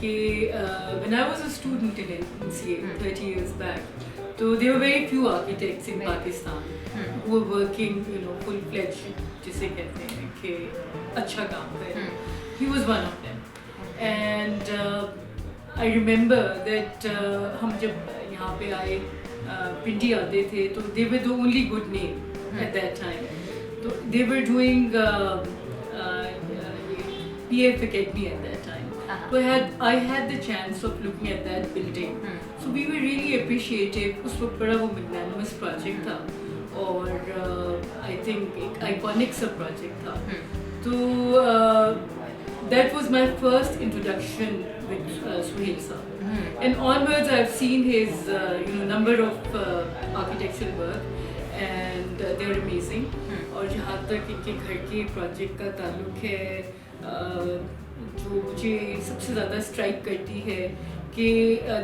कि when I was a student in NCA 30 years back, so there were very few architects in Pakistan who were working, you know, full-fledged, जिसे कहते हैं कि अच्छा काम करें. He was one of them. And I remember that हम जब यहाँ पे आए पिंडी आते थे तो they were the only good name at that time. So they were doing PF Academy at that time. So I had the chance of looking at that building. So we were really appreciative. उस वक्त बड़ा वो magnanimous project था और I think एक iconic सा project था. So that was my first introduction with Suhail sir. And onwards I've seen his number of architectural work and they're amazing. और जहाँ तक इनके घर के प्रोजेक्ट का ताल्लुक है जो मुझे सबसे ज़्यादा स्ट्राइक करती है कि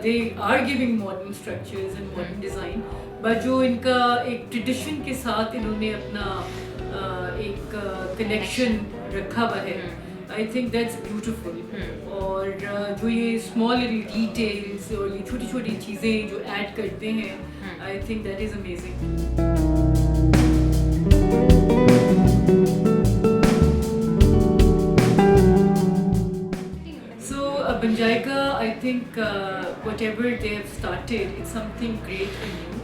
they are giving modern structures and modern design but जो इनका एक ट्रेडिशन के साथ इन्होंने अपना एक कनेक्शन रखा हुआ है. I think that's beautiful. और जो ये स्मॉल लिटिल डिटेल्स और ये छोटी छोटी चीज़ें जो ऐड करते हैं I think that is amazing. Banjaiga, I think whatever they have started, it's something great and new.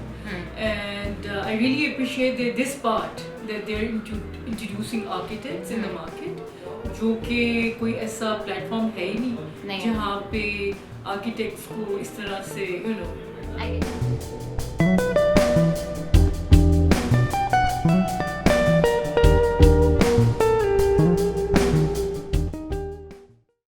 And I really appreciate that this part that they're introducing architects in the market, जो कि कोई ऐसा platform है ही नहीं जहाँ पे architects को इस तरह से